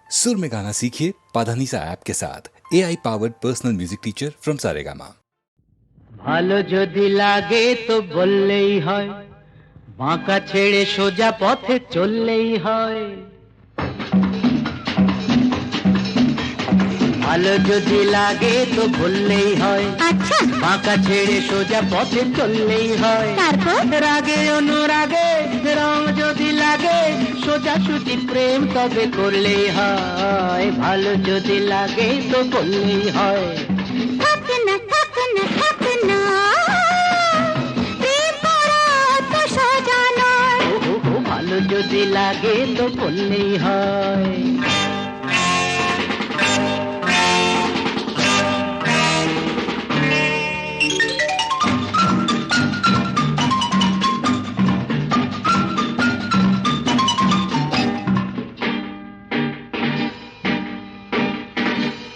सुर में गाना सीखिए पाधानीसा ऐप के साथ AI powered personal music teacher from Saregama. ভালো যদি লাগে তো বললেই হয়, বাঁকা ছেড়ে সোজা পথে চললেই হয়। ভালো যদি লাগে তো বললেই হয়, আচ্ছা বাঁকা ছেড়ে সোজা পথে চললেই হয়। তারপর রাগে অনুরাগে রং যদি লাগে, সোজা সুজি প্রেম তবে করলেই হয়। ভালো যদি লাগে তো বললেই হয়। থাক না থাক না থাক না, প্রেম করা অত সোজা নয়। ভালো যদি লাগে তো বললেই হয়।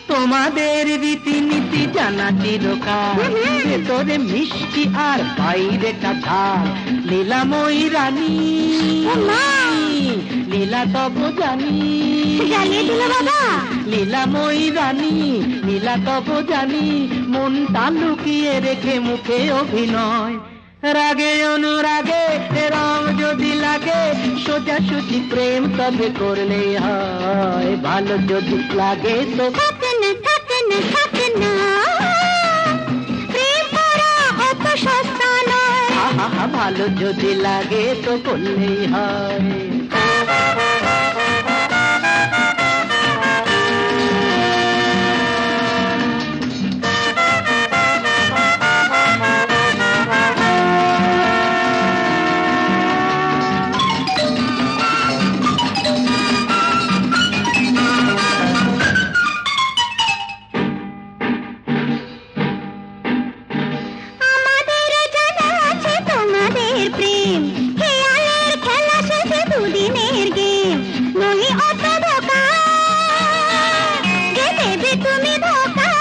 তোমাদের রীতিনীতি জানা চিরকাল, ভেতরে মিষ্টি আর বাইরেটা ঝাল। লীলাময়ী রানী লীলা তব জানি, জ্বালিয়ে দিল বাবা। লীলাময়ী রানী লীলা তব জানি, মনটা লুকিয়ে রেখে মুখে অভিনয়। রাগে অনুরাগে রং যদি লাগে, সোজা সুজি প্রেম তবে করলেই হয়। ভালো যদি লাগে তো থাক না থাক না থাক না, প্রেম করা অত সস্তা নয়। আহা, ভালো যদি লাগে তো করলেই হয়। আমাদের জানা আছে তোমাদের প্রেম, খেয়ালের খেলা শেষে দুদিনের গেম। নহি অত বোকা যে দেবে তুমি ধোকা,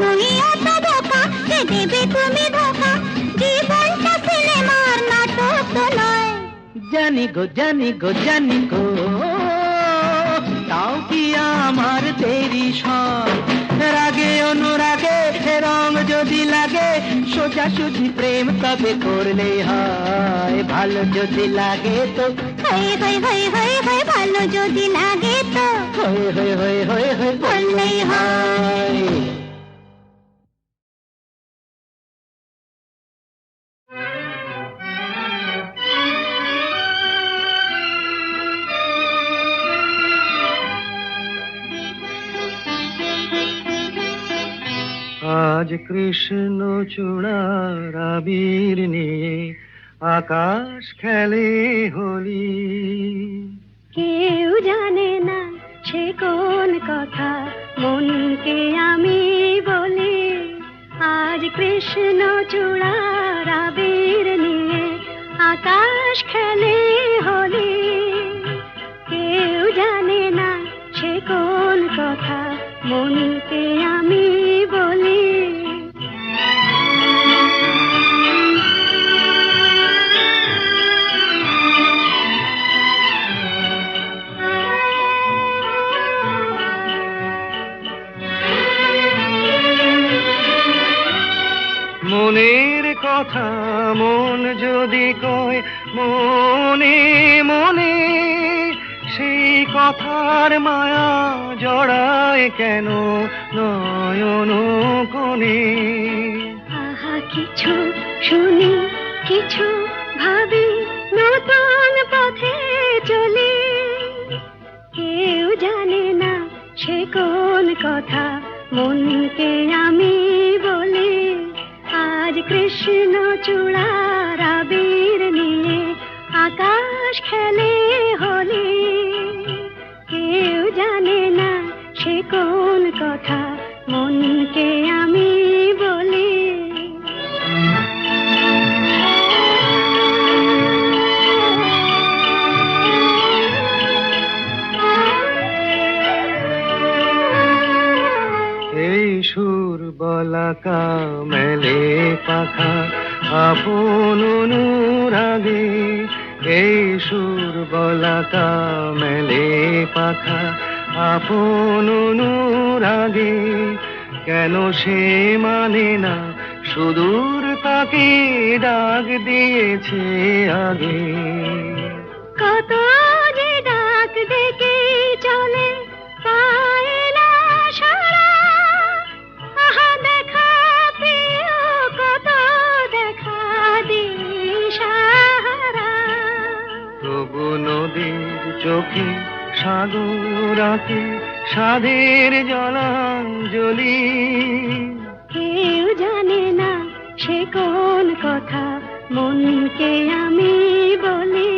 নহি অত বোকা যে দেবে তুমি ধোকা। জীবনটা সিনেমার নাটক তো নয়। জানি গো জানি গো জানি গো, তাও কি আমার দেরি সয়। রাগে অনুরাগে রং যদি লাগে, সোজা সুজি প্রেম তবে করলেই হয়। ভালো যদি লাগে তো হয়ে হয়ে হয়ে হয়ে হয়ে, ভালো যদি লাগে তো হয়ে হয়ে হয়ে হয়ে হয়ে বললেই হয়। আজ কৃষ্ণ চূড়ার আবির নিয়ে আকাশ খেলে হোলি। কেউ জানে না সে কোন কথা, মনকে আমি বলি। আজ কৃষ্ণ চূড়ার আবির নিয়ে আকাশ খেলে হোলি। কেউ জানে না সে কোন কথা, মনকে আমি বলি। মনের কথা মন যদি কয় মনে মনে, সেই কথার মায়া জড়ায় কেন নয়ন কোণে। আহা কিছু শুনি কিছু ভাবি, নতুন পথে চলি। কেউ জানে না সে কোন কথা, মনকে আমি বলি। আজ কৃষ্ণ চূড়ার আবির নিয়ে আকাশ খেলে হোলি। কেউ জানে না সে কোন কথা, মনকে আমি বলি। এই সুর বলাকা মেলে পাখা আপন অনুরাগে, এই সুর বলাকা মেলে পাখা আপন অনুরাগে, কেন সে মানে না সুদূর তাকে ডাক দিয়েছে আগে। কত যে ডাক ডেকে চলে পায় না সারা, আহা দেখা প্রিয় কত দেখা দিশাহারা। তবু নদীর চোখে সাগর আঁকে সাধের জলাঞ্জলি, কেউ জানে না সে কোন কথা মনকে আমি বলি।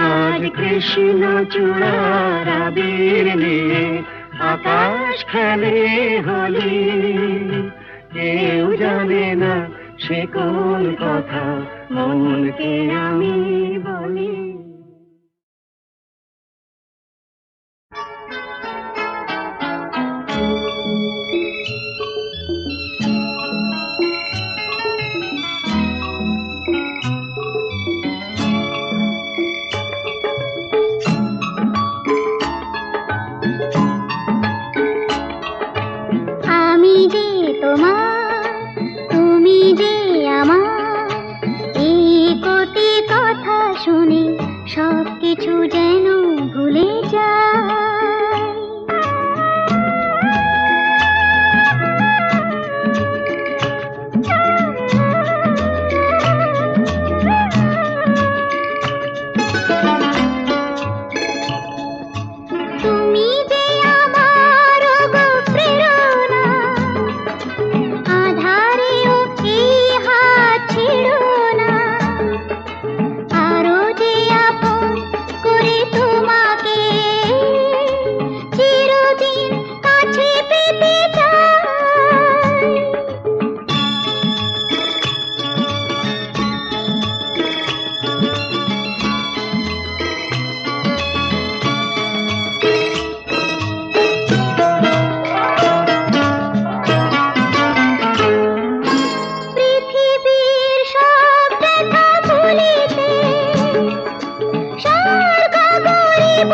আজ কৃষ্ণ চূড়ার আবির নিয়ে আকাশ খেলে হোলি, কেউ জানে না সে কোন কথা মনকে আমি বলি। আমি যে তোমার, তুমি যে আমার, এই কোটি কথা শুনে সব কিছু যেন ভুলে যায়। তুমি যে আমার গো প্রেরণা, আধারেও এই হাত ছেড়ো না। আরো যে আপন করে তোমাকে চিরদিন কাছে পেতে চাই। পৃথিবীর সব ব্যথা ভুলিতে স্বর্গ গড়িব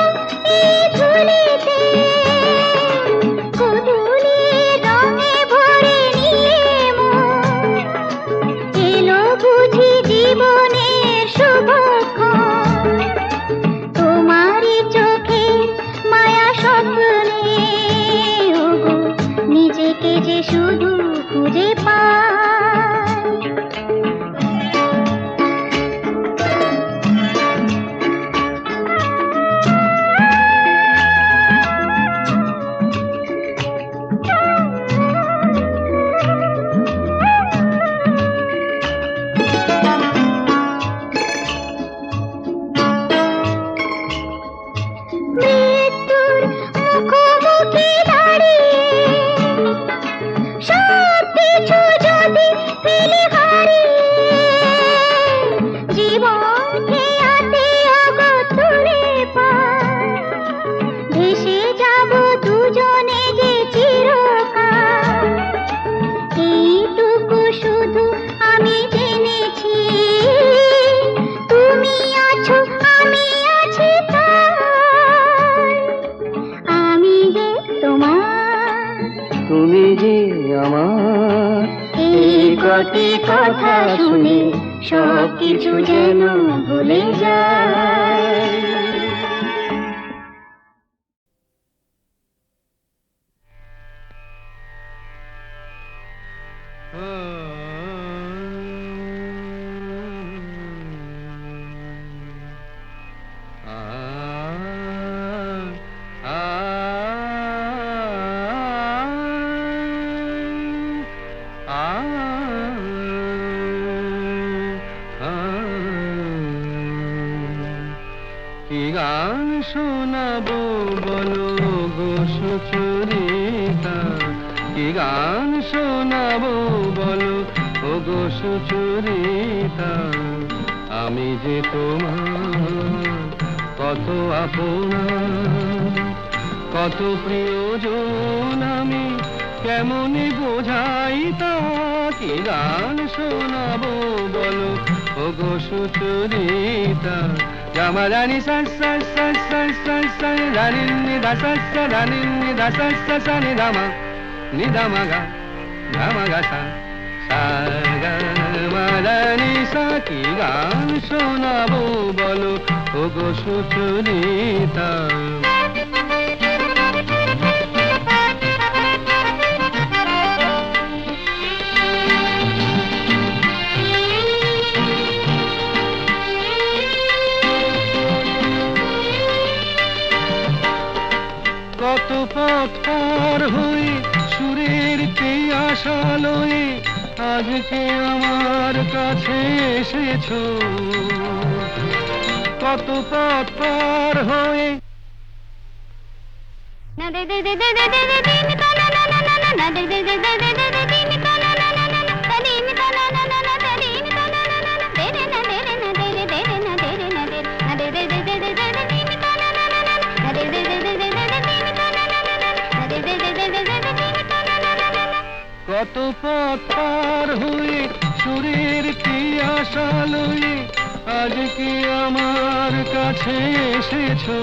এই ধুলিতে। গোধূলির রঙে ভরে নিয়ে মন এলো বুঝি জীবনের শুভক্ষণ। তোমারই চোখে মায়া স্বপ্নে ওগো নিজেকে যে শুধু খুঁজে পাই। মৃত্যুর মুখোমুখি দাঁড়িয়ে সব কিছু যদি ফেলে হারিয়ে, জীবনকে হাতে ওগো তুলে পাই। ভেসে যাব দুজনে যে চিরকাল, এইটুকু শুধু আমি জেনেছি। তুমি আছো আমি আছি তাই। আমি যে তোমার, তুমি যে আমার, এই কটি কথা শুনে সব কিছু যেন ভুলে যায়। কি গান শোনাবো বলো গো সুচরিতা, কি গান শোনাবো বলো ও গো সুচরিতা। আমি যে তোমার কত আপনা, কত প্রিয়জন আমি কেমনে বোঝাই তা। কি গান শোনাবো বলো ও গো Sucharita, Gama dani sa sa sa sa sa sa dani ni da sa sa dani ni da sa sa sa ni da ma ga sa sa ga ma dani sa কি গান শোনাবো বলো ওগো সুচরিতা কত পথ পার হয়ে সুরের পিয়াসা লয়ে আজকে আমার কাছে এসেছো কত পথ পার হয়ে না দে দে দে দে দে দে দে দিন তা না না না না না দে দে দে দে দে দে দে দিন তা না না না না না দিন তা না না না না দিন তা না না না না দে রে না দে রে না দে রে দে রে না দে রে না দে না দে দে দে দে দে দে দিন তা না না না না না দে দে দে দে দে দে দিন তা না না না না দে দে দে দে দে দে দিন তা না না না না কত পথ পার হয়ে সুরের পিয়াসা লয়ে আজকে আমার কাছে এসেছো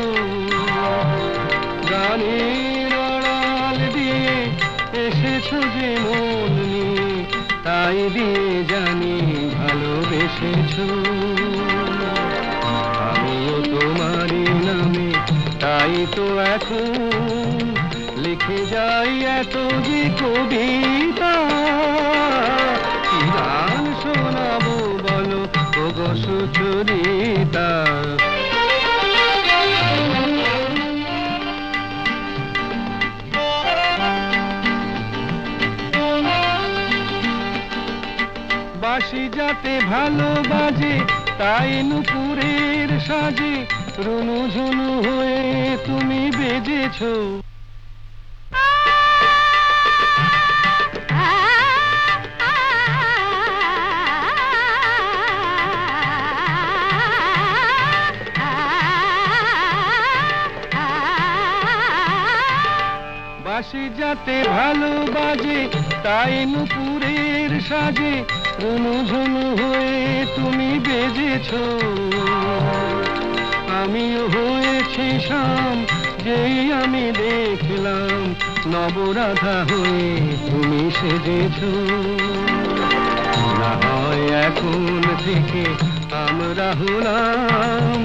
গানের আড়াল দিয়ে এসেছো যে মন নিয়ে তাই দিয়ে জানি ভালোবেসেছো আমিও তোমারই নামে তাই তো এখন লিখে যাই এত যে কবিতা কি গান শোনাবো বলো ওগো সুচরিতা বাঁশি যাতে ভালো বাজে তাই নুপুরের সাজে রুনু ঝুনু হয়ে তুমি বেজেছো বাঁশি যাতে ভালো বাজে তাই নুপুরের সাজে রুনু ঝুনু হয়ে তুমি বেজেছো আমিও হয়েছি শাম যেই আমি দেখলাম নবরাধা হয়ে তুমি সেজেছো না হয় এখন থেকে আমরা হলাম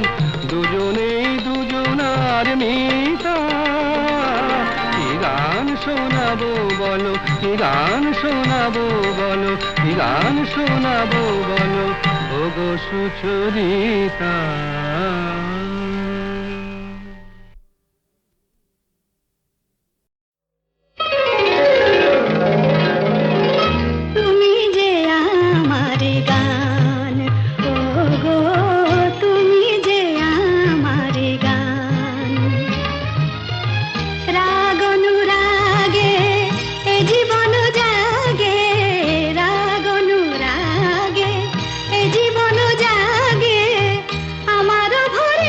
দুজনেই দুজনার মিতা কি গান শোনাবো বলো কি গান শোনাবো বলো কি গান শোনাবো বলো ওগো সুচরিতা তুমি যে আমার গান ওগো তুমি যে আমার গান রাগ অনুরাগে এ জীবন জাগে রাগ অনুরাগে এ জীবন জাগে আমার ভরে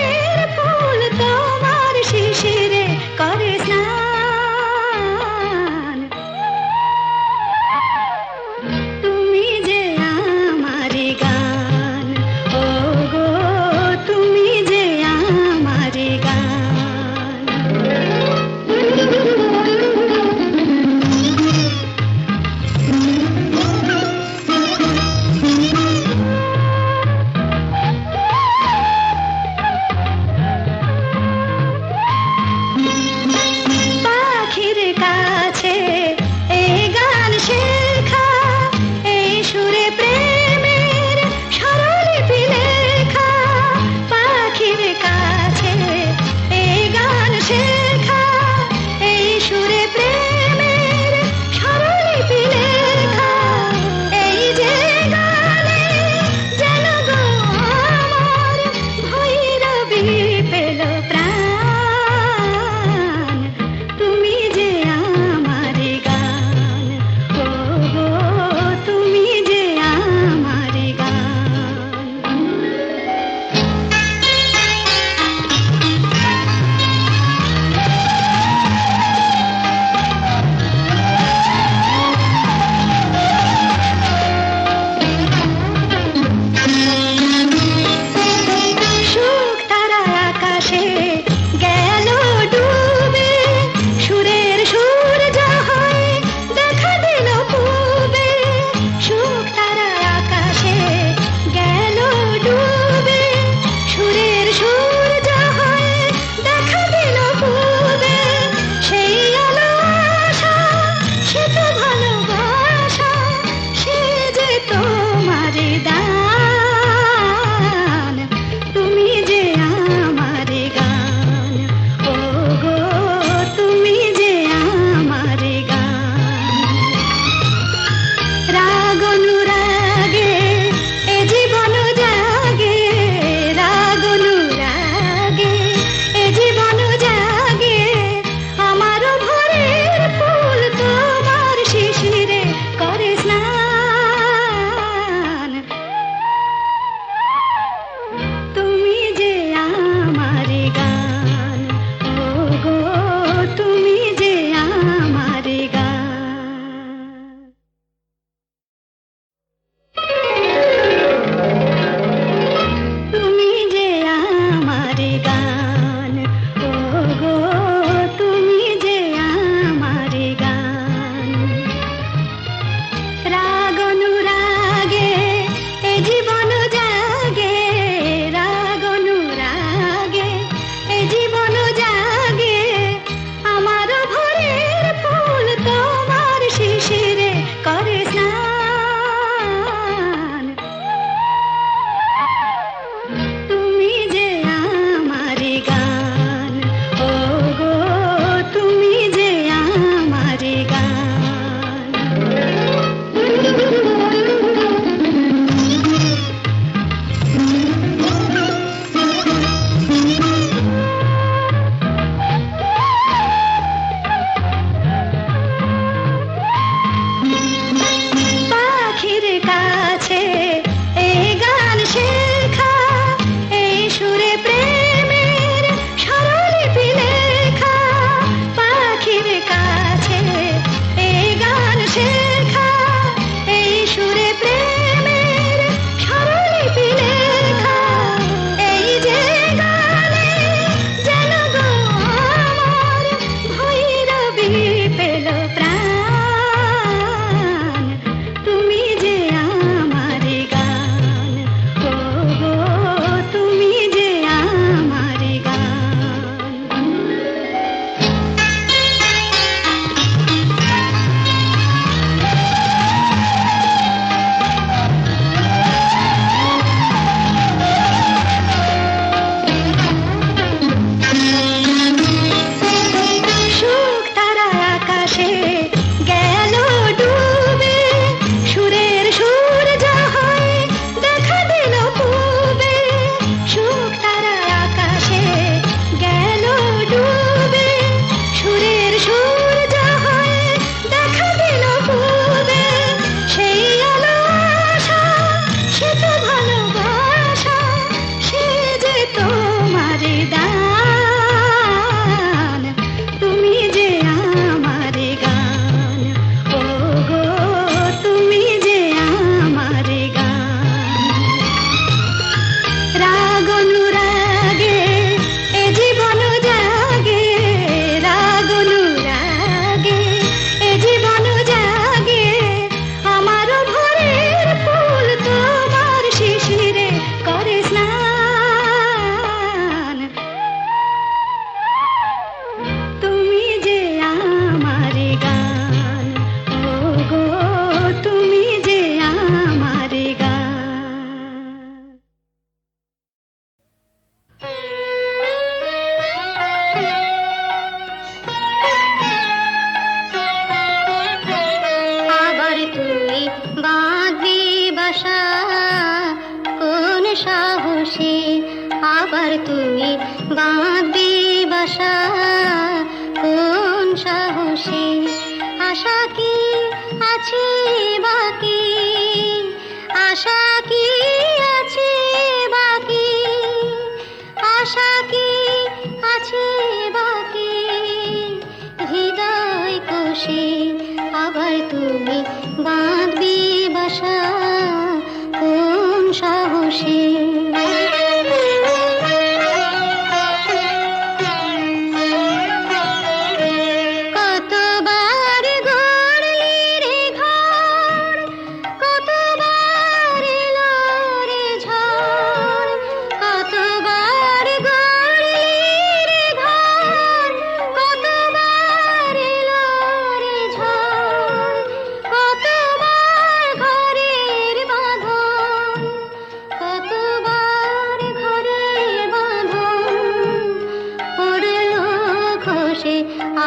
সাহসে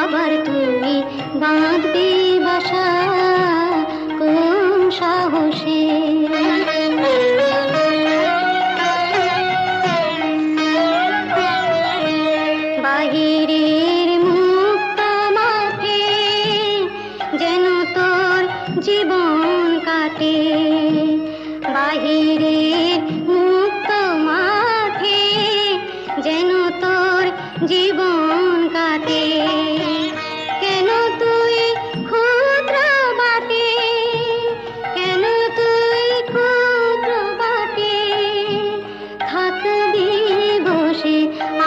আবার তুমি বাঁধবে বাসা কোন সাহসে বাহিরের মুক্ত মাঠে যেন তোর জীবন কাটে বাহিরের মুক্ত মাঠে যেন তোর জীবন কাটে কেন তুই ক্ষুদ্র বাটে কেন তুই ক্ষুদ্র বাটে থাকবি বসে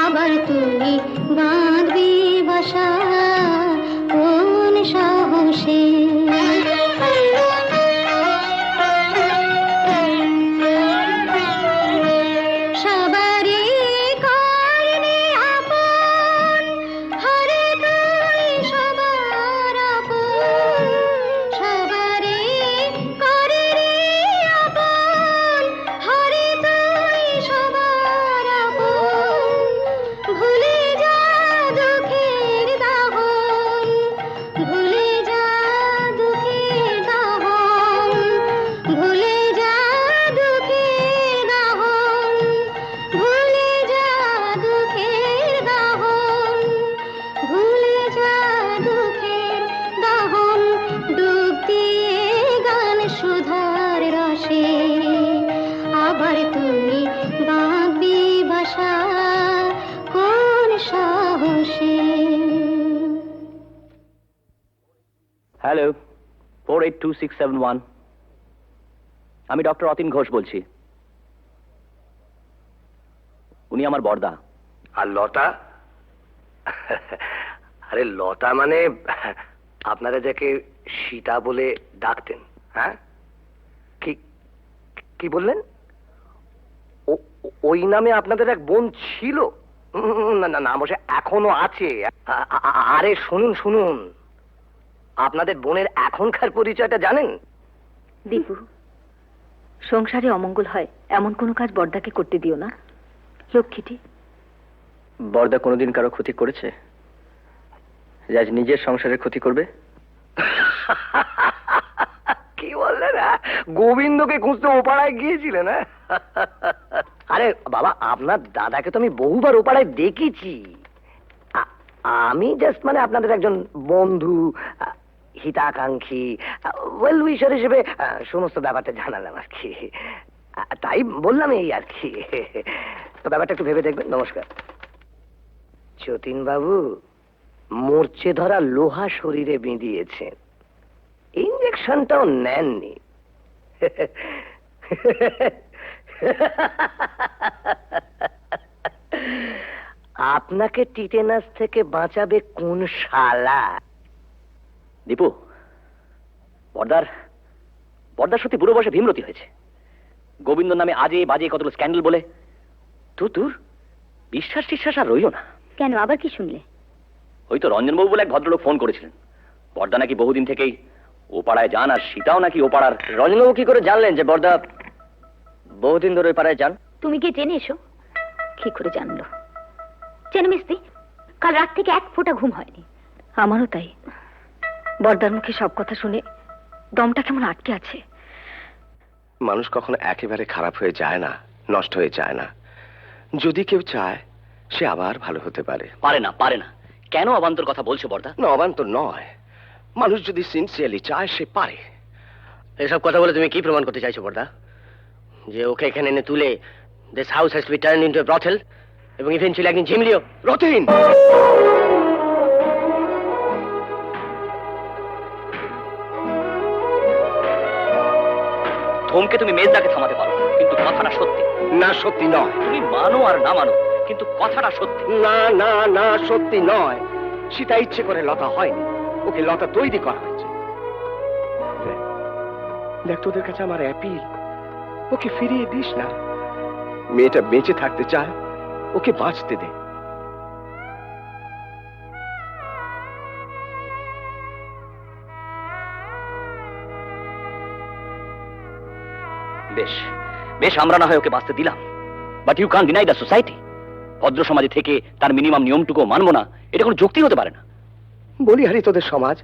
আবার তুই বাঁধবি বাসা কোন সাহসে সবারই করনি আপন হরে তুই সবার আপন সবারই করনি আপন হরে তুই সবার আপন ভুলে যা দুঃখের দাহন ভুলে যা দুঃখের দাহন ভুলে যা দুঃখের দাহন ভুলে যা দুঃখের দাহন ভুলে যা দুঃখের দাহন ডুব দিয়ে গান সুধার রসে আবার তুমি বাঁধবি বাসা কোন সাহসে হ্যালো 482671 আমি ডক্টর অতীন ঘোষ বলছি উনি আমার বড়দা আর লতা আরে লতা মানে আপনারা যাকে সীতা বলে ডাকতেন হ্যাঁ কি কি বললেন ওই নামে আপনাদের এক বোন ছিল না না না অবশ্য এখনো আছে আরে শুনুন শুনুন আপনাদের বোনের এখনকার পরিচয়টা জানেন দীপু সংসারে অমঙ্গল হয় এমন কোনো কাজ বড়দাকে করতে দিও না লক্ষ্মীটি বড়দা কোনোদিন কারো ক্ষতি করেছে যে আজ নিজের সংসারের ক্ষতি করবে কি বললেন গোবিন্দকে খুঁজতে ওপাড়ায় গিয়েছিলেন আরে বাবা আপনার দাদাকে তো আমি বহুবার ওপাড়ায় দেখেছি আমি জাস্ট মানে আপনাদের একজন বন্ধু হিতাকাঙ্ক্ষী ওয়েল উইশার হিসেবে সমস্ত ব্যাপারটা জানালাম আর কি তাই বললাম এই আর কি তো ব্যাপারটা একটু ভেবে দেখবেন নমস্কার যতীন বাবু মরচে ধরা লোহা শরীরে বিঁধিয়েছেন ইঞ্জেকশনটাও নেননি আপনাকে টিটেনাস থেকে বাঁচাবে কোন শালা দীপু বড়দার সত্যি বুড়ো বয়সে ভীমরতি হয়েছে গোবিন্দ নামে আজে বাজে কতগুলো স্ক্যান্ডেল বলে তোর বিশ্বাস টিশ্বাস আর রইল না কেন আবার কি শুনলে ওই তো রঞ্জনবাবু বলে এক ভদ্রলোক ফোন করেছিলেন বড়দা নাকি বহুদিন থেকেই ও পাড়ায় যান আর সীতাও নাকি ও পাড়ার রঞ্জনবাবু কি করে জানলেন যে বড়দা বহুদিন ধরে ওই পাড়ায় যান তুমি গিয়ে জেনে এসো কি করে জানলো জেনে মিস্তি কাল রাত থেকে এক ফোঁটা ঘুম হয়নি আমারও তাই বড়দার মুখে সব কথা শুনে দমটা কেমন আটকে আছে মানুষ কখনো একেবারে খারাপ হয়ে যায় না নষ্ট হয়ে যায় না যদি কেউ চায় সে আবার ভালো হতে পারে পারে না কেন অবান্তর কথা বলছো বড়দা না অবান্তর নয় মানুষ যদি সিনসিয়ারলি চায় সে পারে এসব কথা বলে তুমি কি প্রমাণ করতে চাইছো বড়দা যে ওকে এখানে এনে তুলে this house has to be turned into a brothel এবং ইভেন্চুয়ালি একদিন ঝিমলিও রতিন ধমকে তুমি মেজদাকে থামাতে পারো কিন্তু কথাটা সত্যি না সত্যি নয় তুমি মানো আর না মানো কিন্তু কথাটা সত্যি না না না সত্যি নয় সীতা ইচ্ছে করে লতা হয়নি ওকে লতা তৈরি করা হয়েছে দেখ তোদের কাছে আমার অ্যাপিল ওকে ফিরিয়ে দিস না মেয়েটা বেঁচে থাকতে চায় ওকে বাঁচতে দে বেশ বেশ আমরা না হয় ওকে বাঁচতে দিলাম but you can't deny the society ভদ্র সমাজে থেকে তার মিনিমাম নিয়মটুকু মানবো না, এটা কোনো যুক্তি হতে পারে না। বলি হারি, তোদের সমাজ,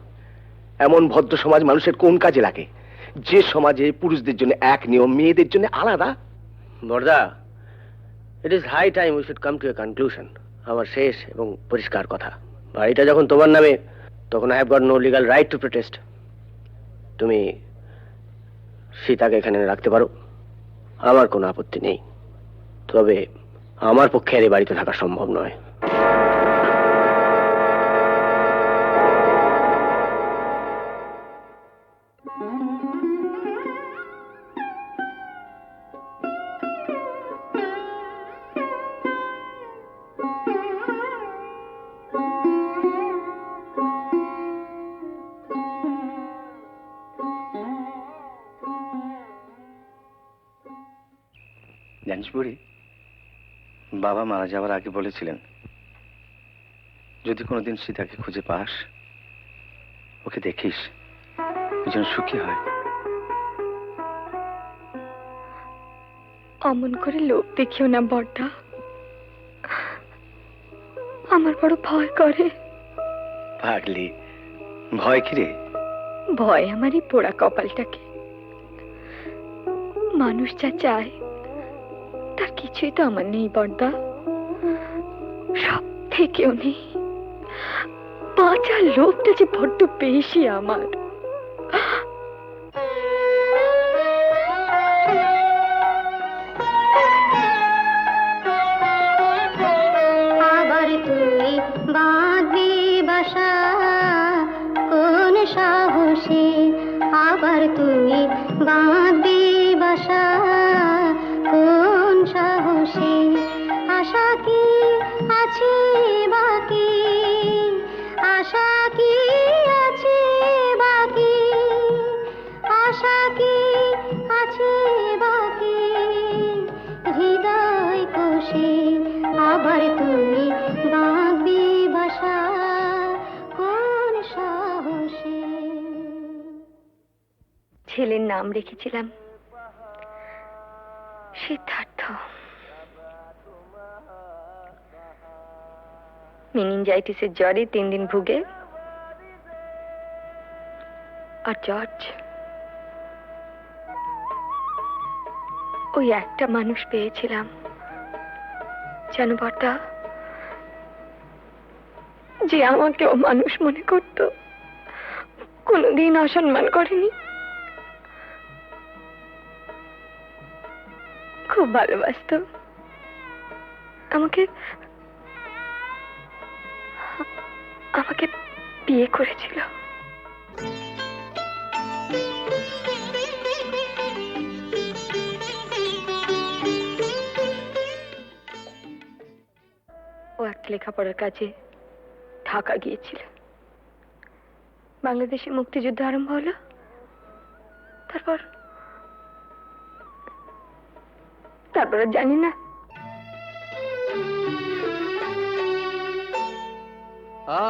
এমন ভদ্র সমাজ মানুষের কোন কাজে লাগে যে সমাজে পুরুষদের জন্য এক নিয়ম, মেয়েদের জন্য আলাদা? বর্দা, it is high time we should come to a conclusion. আমার শেষ এবং পরিষ্কার কথা, বাড়িটা যখন তোমার নামে, তখন I have got no legal right to protest. তুমি সীতাকে এখানে রাখতে পারো, আমার কোনো আপত্তি নেই। তবে আমার পক্ষে আর এই বাড়িতে থাকা সম্ভব নয়। জানিস বুড়ি, বাবা মারা যাওয়ার আগে বলেছিলেন যদি কোনোদিন সীতাকে খুঁজে পাস, ওকে দেখিস, যেন সুখী হয়। অমন করে লোভ দেখিও না বড়দা, আমার বড় ভয় করে। পাগলি, ভয় কি রে? ভয় আমার এই পোড়া কপালটাকে। মানুষ যা চায় তার কিছুই তো আমার নেই বড়দা, সব থেকেও নেই। বাঁচার লোভটা যে বড্ড বেশি আমার। আবার তুই বাঁধবি বাসা কোন সাহসে, আবার তুই বাঁধবি বাসা কোন সাহসে, আশা কি আছে বাকি, আশা কি আছে বাকি, আশা কি আছে বাকি, হৃদয় কোষে আবার তুই বাঁধবি বাসা কোন সাহসে। ছেলের নাম রেখেছিলাম সিদ্ধার্থ। মেনিনজাইটিসের জ্বরে 3 দিন ভুগে, আর জর্জ ওই একটা মানুষ পেয়েছিলাম জানো বড়দা, যে আমাকেও মানুষ মনে করত, কোনোদিন অসম্মান করেনি, খুব ভালোবাসতো আমাকে, আমাকে বিয়ে করেছিল। ও একটা লেখাপড়ার কাজে ঢাকা গিয়েছিল। বাংলাদেশে মুক্তিযুদ্ধ আরম্ভ হলো, তারপর জানি না।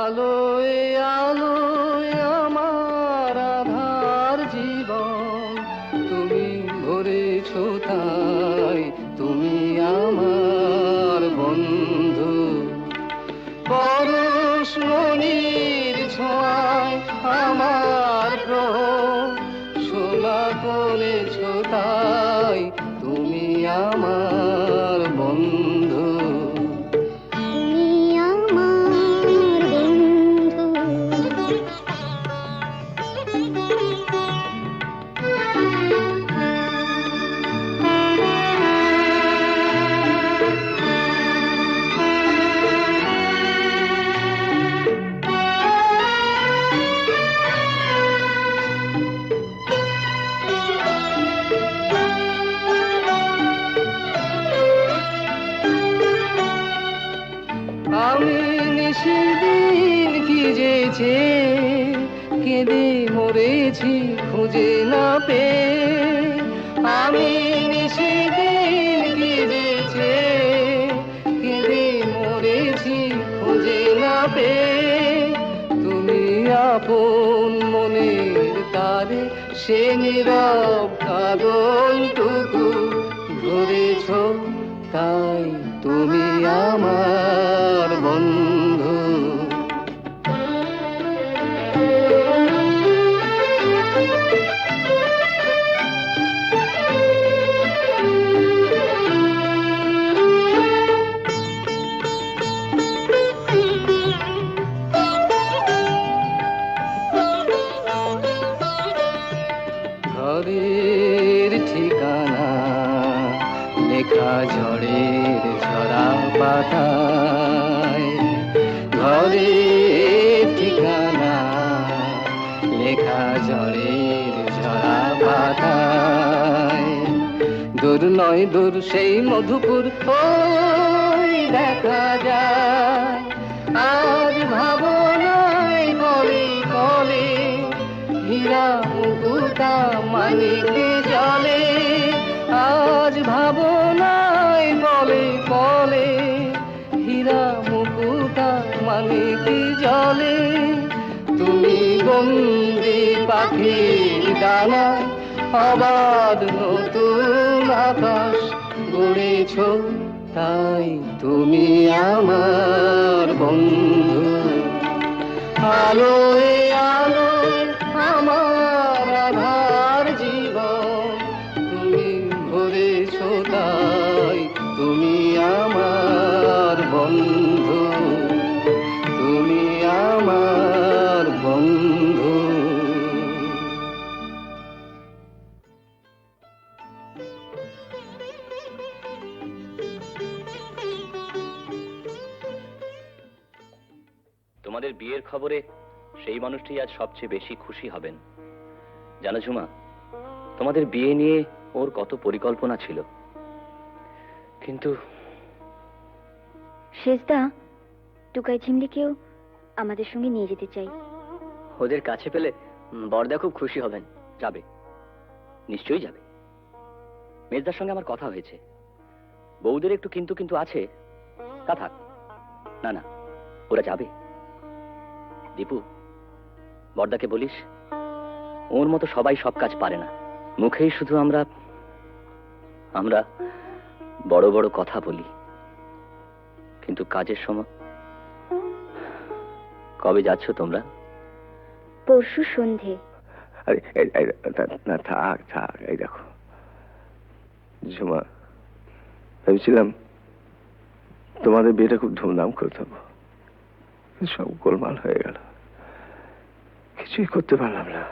আলোয় আলোয় আমার আধার জীবন, তুমি ভরেছ তাই, তুমি আমার বন্ধু। পরশ মনির ছোঁয়ায় আমার গ্রহ সোনা করেছ তাই, তুমি আমার বন্ধু। তুমি আমার বন্ধু, আমি নিশিদিন কি যেছে কেঁদে মরেছি খুঁজে না পেয়ে, আমি নিশিদিন কি যেছে কেঁদে মরেছি খুঁজে না পেয়ে, তুমি আপন মনের তারে সে নীরব কাঁদনটুকু ধরেছ তাই, তুমি আমার বন্ধু। ঘরের ঠিকানা লেখা ঝড়ের ঝরা পাতায়, ঘরের ঠিকানা লেখা ঝড়ের ঝরা পাতায়। দূর নয় দূর সেই মধুপুর ওই দেখা যায়, আজ ভাবনায় বলে বলে হীরা মুকুতা মানিক জলে, আজ ভাবনায় বলে বলে হীরা মুকুতা মানিক জলে। তুমি বন্দি পাখির ডানায় আবার নতুন আকাশ গড়েছ, তাই তুমি আমার বন্ধু। আলোয় আলোয় আমার আধার জীবন তুমি ভরেছ, তাই তুমি আমার বন্ধু, তুমি আমার বন্ধু। তোমাদের বিয়ের খবরে সেই মানুষটি আজ সবচেয়ে বেশি খুশি হবেন। জানো ঝুমা, তোমাদের বিয়ে নিয়ে ওর কত পরিকল্পনা ছিল, কিন্তু শেষদা, টুকাই ঝিমলিকেও আমাদের সঙ্গে নিয়ে যেতে চাই। ওদের কাছে পেলে বরদা খুব খুশি হবেন। যাবে, নিশ্চয়ই যাবে। মেজদার সঙ্গে আমার কথা হয়েছে, বউদের একটু কিন্তু কিন্তু আছে, তা থাক। না না, ওরা যাবে। দীপু, বরদাকে বলিস ওর মতো সবাই সব কাজ পারে না, মুখেই শুধু আমরা আমরা বড় বড় কথা বলি, কিন্তু কাজের সময়। কবে যাচ্ছ তোমরা? পরশু সন্ধে। আরে না, থাক থাক। এই দেখো ঝুমা, ভেবেছিলাম তোমাদের বিয়েটা খুব ধুমধাম করতে হবে, সব গোলমাল হয়ে গেল, কিছুই করতে পারলাম না।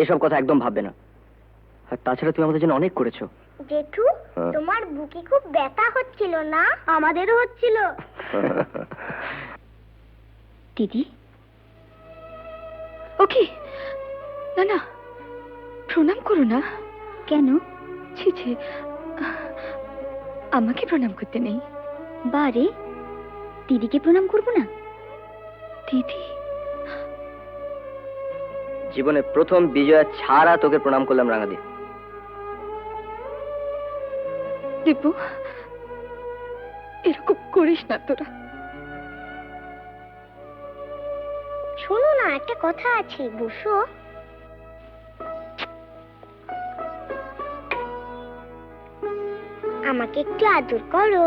এসব কথা একদম ভাববে না। আর তাছাড়া তুমি আমাদের জন্য অনেক করেছো। জেঠু, তোমার বুকে খুব ব্যথা হচ্ছিল না? আমাদেরও হচ্ছিল। দিদি, ওকে, না না, প্রণাম করো না। কেন? ছি ছি, আমাকে প্রণাম করতে নেই। বারে, দিদিকে প্রণাম করবো না? দিদি, জীবনে প্রথম বিজয়া ছাড়া তোকে প্রণাম করলাম রাঙাদি। দীপু, এরকম করিস না তোরা। শোনো না, একটা কথা আছে, বসো। আমাকে একটু আদর করো।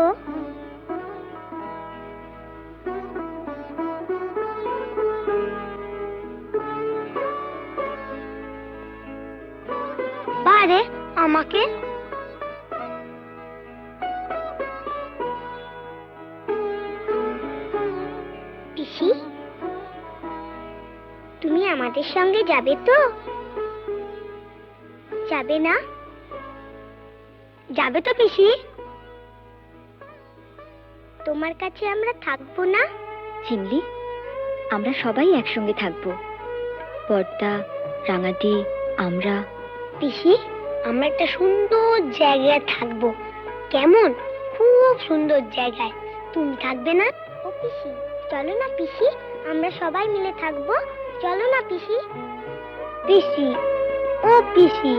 বারে, আমাকে। পিসি, তুমি আমাদের সঙ্গে যাবে তো? যাবে না? যাবে তো পিসি? তোমার কাছে আমরা থাকবো না? চিমলি, আমরা সবাই একসঙ্গে থাকবো, বর্দা, রাঙাদি, আমরা। পিসি, আমরা একটা সুন্দর জায়গায় থাকবো। কেমন? খুব সুন্দর জায়গায়। তুমি থাকবে না? ও পিসি, চলো না পিসি, আমরা সবাই মিলে থাকবো। চলো না পিসি। পিসি, ও পিসি।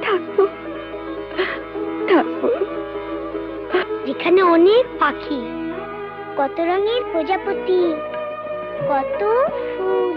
থাকবো থাকবো। যেখানে অনেক পাখি, কত রঙের প্রজাপতি, কত ফুল।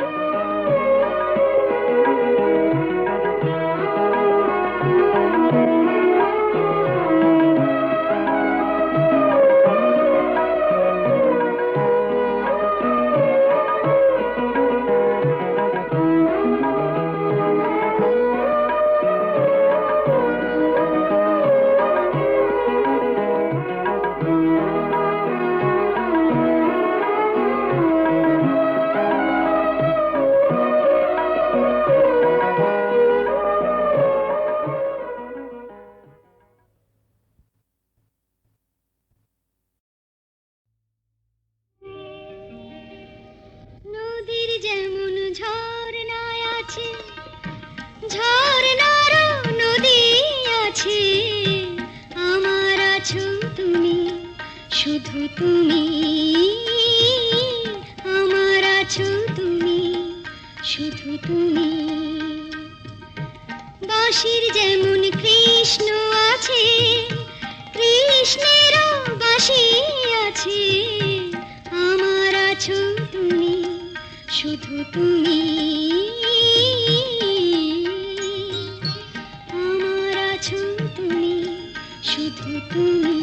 শুধু তুমি।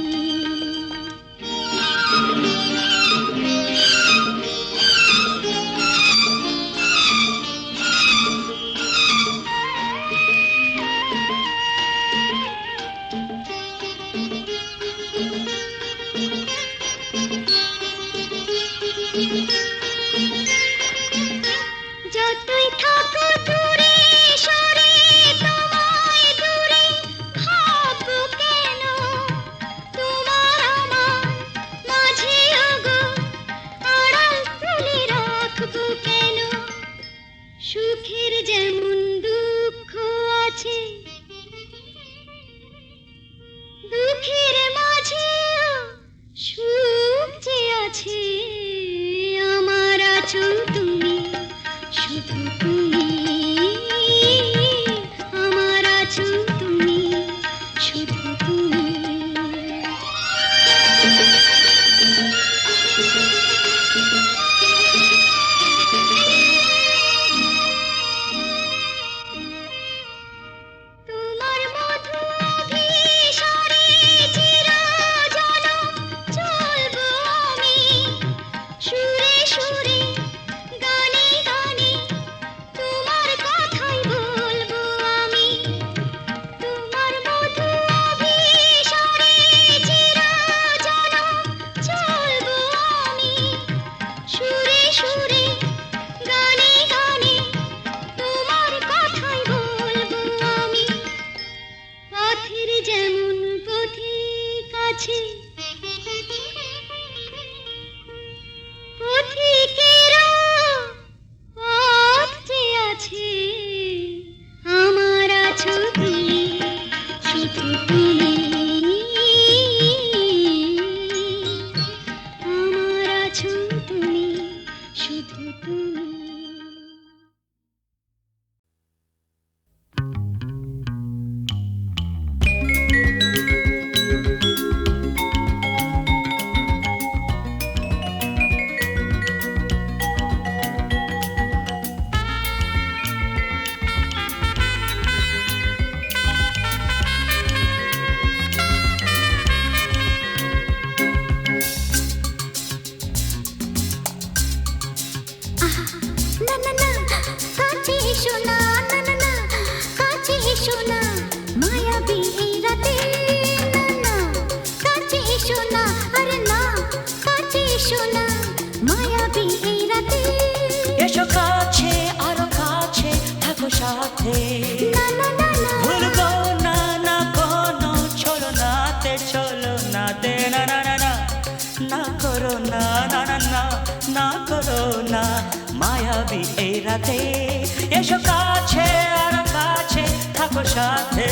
যতই থাকো দূরে সরে তোমায় দূরে ভাববো কেন, তোমার আমার মাঝে ওগো আড়াল তুলে রাখবো কেন। সুখের যেমন দুঃখ আছে, দুঃখের মাঝে সুখ যে আছে, আমার আছো তুমি, শুধু তুমি, আমার আছো তুমি, শুধু তুমি। তোমার মধু অভিসারে চিরজনম চলবো আমি, সুরে সুরে গানে গানে তোমার কথাই বলবো আমি। তোমার মধু অভিসারে চিরজনম চলবো আমি, সুরে সুরে গানে গানে তোমার কথাই বলবো আমি। পথের যেমন পথিক আছে, পথিকেরও পথ যে আছে, আমার আছো তুমি, শুধু তুমি, আমার আছো তুমি, শুধু তুমি। না না না কাছে এসো না, না না না কাছে এসো না, মায়াবী এই রাতে, না না কাছে এসো না, আরে না কাছে এসো না, মায়াবী এই রাতে। এসো কাছে আরো কাছে থাকো সাথে, না না না না ভুলবো না না কোনো চলো নাতে, চলো নাতে, না না না না না করো না, না না না না করো না, মায়াবী এই রাতে। এসো কাছে আরো কাছে থাকো সাথে,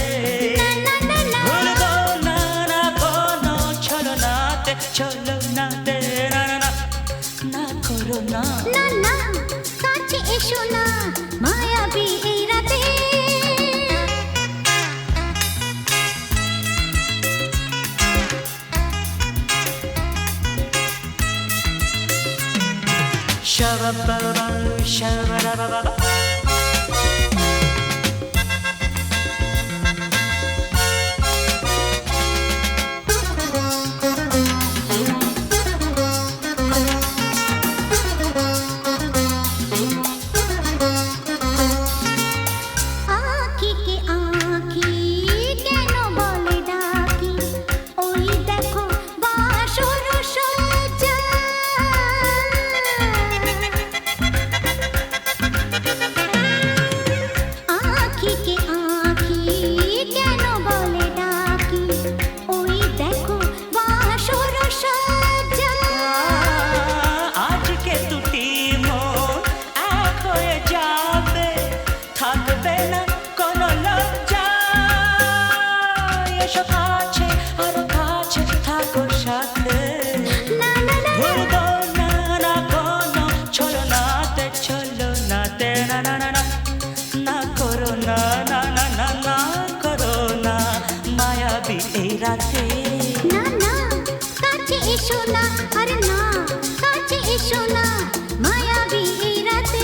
না না না ভুলবো না না কোনো চলো নাতে, চলো নাতে, না না না না করো না। না না কাছে এসো না, মায়াবী এই রাতে। Shabba-ba-ba, shabba-ba-ba-ba. আঁখিকে আঁখি কেন বলে ডাকি, ওই দেখো বাসর সজ্জা। আঁখিকে আঁখি কেন বলে ডাকি, ওই দেখো বাসর সজ্জা। আজকে দুটি মন এক হয়ে যাবে, থাকবে না কোনো লজ্জা। এসো কাছে আরো কাছে থাকো সাথে, না না না ভুলবো না না কোনো চলো নাতে, চলো নাতে, না না না না না করো না, না না না না করো না, মায়াবী এই রাতে। না না কাছে এসো না, আরে না কাছে এসো না, মায়াবী এই রাতে।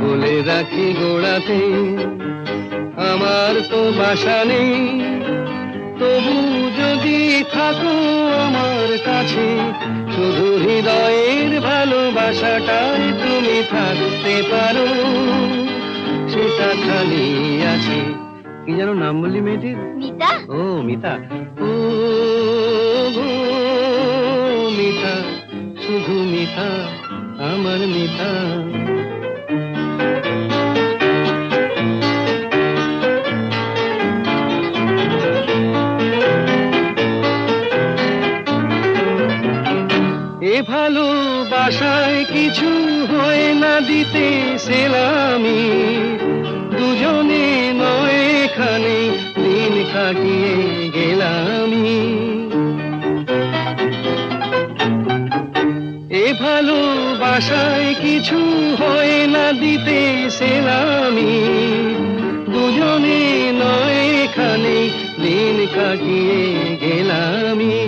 বলে রাখি গোড়াতে আমার তো বাসা নেই, তবু যদি থাকো আমার কাছে, শুধু হৃদয়ের ভালোবাসাটাই তুমি থাকতে পারো, সেটা খালি আছে। কি যেন নাম বললি মেয়েটির? মিতা। ও মিতা। ও গো মিতা, শুধু মিতা, আমার মিতা। এ ভালোবাসায় কিছু হয় না দিতে সেলামি, দুজনে নয় এখানে দিন কাটিয়ে গেলামি। এ ভালোবাসায় কিছু হয় না দিতে সেলামি, দুজনে নয় এখানে দিন কাটিয়ে গেলামি।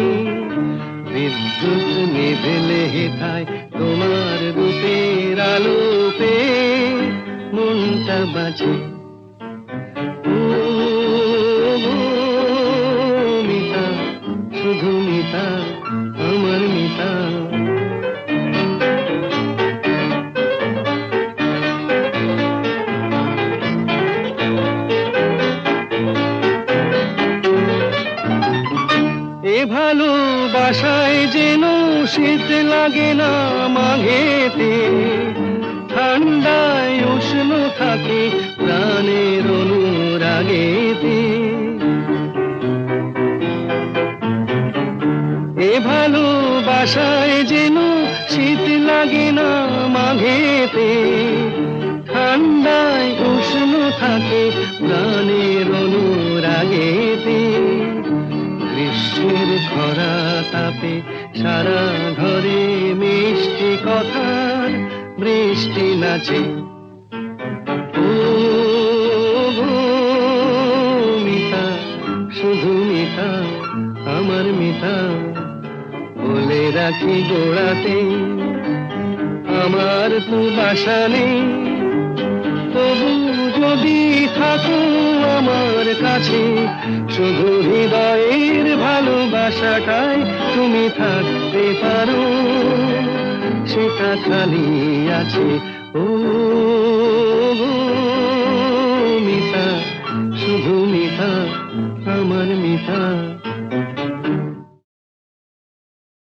বিদ্যুৎ নিভেলে হেথায় তোমার রূপের আলো পেয়ে মনটা বাঁচে। ও মিতা, শুধু মিতা, আমার মিতা। এ ভালোবাসায় যেন শীত লাগে না মাঘেতে, ঠান্ডায় উষ্ণ থাকে প্রাণের অনুরাগেতে। এ ভালোবাসায় যেন শীত লাগে না মাঘেতে, ঠান্ডায় উষ্ণ থাকে প্রাণের অনুরাগেতে। গ্রীষ্মের খরা তাপে সারা ঘরে মিষ্টি কথার বৃষ্টি নাচে। ও গো মিতা, শুধু মিতা, আমার মিতা। বলে রাখি গোড়াতে আমার তো বাসা নেই, তবু যদি থাকো আমার কাছে, শুধু হৃদয়ের ভালোবাসাটাই তুমি থাকতে পারো, সেটা খালি আছে। ও গো মিতা, শুধু মিতা, আমার মিতা।